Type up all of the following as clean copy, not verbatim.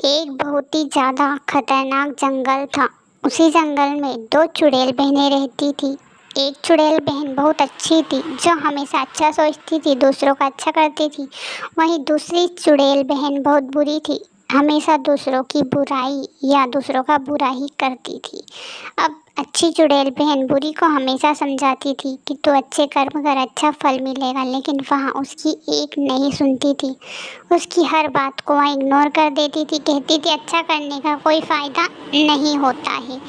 एक बहुत ही ज़्यादा खतरनाक जंगल था। उसी जंगल में दो चुड़ैल बहनें रहती थी। एक चुड़ैल बहन बहुत अच्छी थी, जो हमेशा अच्छा सोचती थी, दूसरों का अच्छा करती थी। वहीं दूसरी चुड़ैल बहन बहुत बुरी थी, हमेशा दूसरों की बुराई या दूसरों का बुरा ही करती थी। अब अच्छी चुड़ैल बहन बुरी को हमेशा समझाती थी कि तू अच्छे कर्म कर, अच्छा फल मिलेगा, लेकिन वहाँ उसकी एक नहीं सुनती थी। उसकी हर बात को वह इग्नोर कर देती थी, कहती थी अच्छा करने का कोई फ़ायदा नहीं होता है।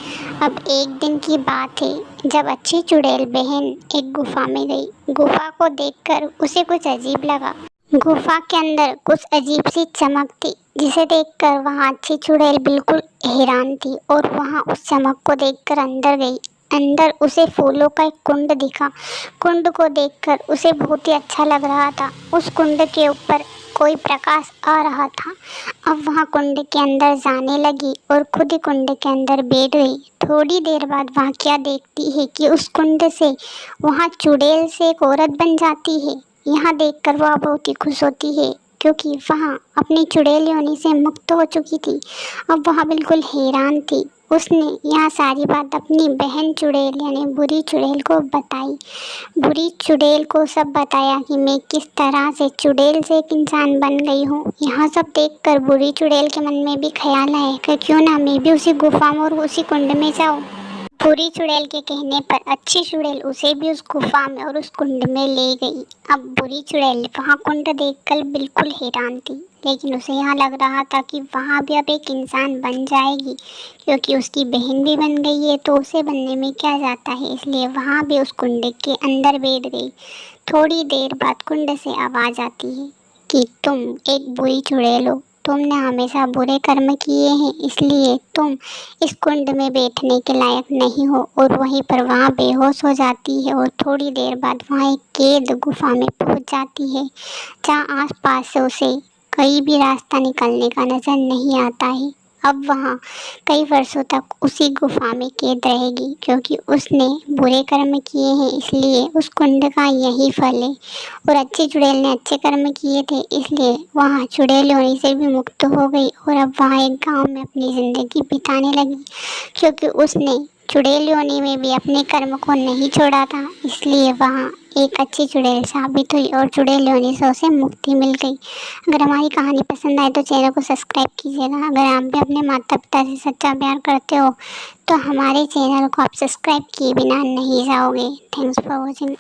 अब एक दिन की बात है, जब अच्छी चुड़ैल बहन एक गुफा में गई। गुफा को देखकर उसे कुछ अजीब लगा। गुफा के अंदर कुछ अजीब सी चमक थी, जिसे देखकर वहाँ अच्छी चुड़ैल बिल्कुल हैरान थी और वहाँ उस चमक को देखकर अंदर गई। अंदर उसे फूलों का एक कुंड दिखा। कुंड को देखकर उसे बहुत ही अच्छा लग रहा था। उस कुंड के ऊपर कोई प्रकाश आ रहा था। अब वहाँ कुंड के अंदर जाने लगी और खुद ही कुंड के अंदर बैठ गई। थोड़ी देर बाद वहाँ क्या देखती है कि उस कुंड से वहाँ चुड़ैल से एक औरत बन जाती है। यहाँ देखकर वह बहुत ही खुश होती है, क्योंकि वहाँ अपनी चुड़ैल योनि से मुक्त हो चुकी थी। अब वह बिल्कुल हैरान थी। उसने यह सारी बात अपनी बहन चुड़ैल यानी बुरी चुड़ैल को बताई। बुरी चुड़ैल को सब बताया कि मैं किस तरह से चुड़ैल से एक इंसान बन गई हूँ। यह सब देखकर बुरी चुड़ैल के मन में भी ख्याल आया कि क्यों ना मैं भी उसी गुफा में और उसी कुंड में जाऊँ। बुरी चुड़ैल के कहने पर अच्छी चुड़ैल उसे भी उस गुफा में और उस कुंड में ले गई। अब बुरी चुड़ैल वहाँ कुंड देखकर बिल्कुल हैरान थी, लेकिन उसे यहाँ लग रहा था कि वहाँ भी अब एक इंसान बन जाएगी, क्योंकि उसकी बहन भी बन गई है तो उसे बनने में क्या जाता है। इसलिए वहाँ भी उस कुंड के अंदर बैठ गई। थोड़ी देर बाद कुंड से आवाज़ आती है कि तुम एक बुरी चुड़ैल हो, तुमने हमेशा बुरे कर्म किए हैं, इसलिए तुम इस कुंड में बैठने के लायक नहीं हो। और वहीं पर वहाँ बेहोश हो जाती है और थोड़ी देर बाद वहाँ एक कैद गुफा में पहुँच जाती है, जहाँ आसपास से उसे कहीं भी रास्ता निकलने का नज़र नहीं आता है। अब वहाँ कई वर्षों तक उसी गुफा में कैद रहेगी, क्योंकि उसने बुरे कर्म किए हैं, इसलिए उस कुंड का यही फल है। और अच्छी चुड़ैल ने अच्छे कर्म किए थे, इसलिए वहाँ चुड़ैल होने से भी मुक्त हो गई और अब वहाँ एक गांव में अपनी ज़िंदगी बिताने लगी, क्योंकि उसने चुड़ैल योनि में भी अपने कर्म को नहीं छोड़ा था। इसलिए वहाँ एक अच्छी चुड़ैल साबित हुई और चुड़ैल योनि से उसे मुक्ति मिल गई। अगर हमारी कहानी पसंद आए तो चैनल को सब्सक्राइब कीजिएगा। अगर आप भी अपने माता पिता से सच्चा प्यार करते हो तो हमारे चैनल को आप सब्सक्राइब किए बिना नहीं जाओगे। Thanks for watching.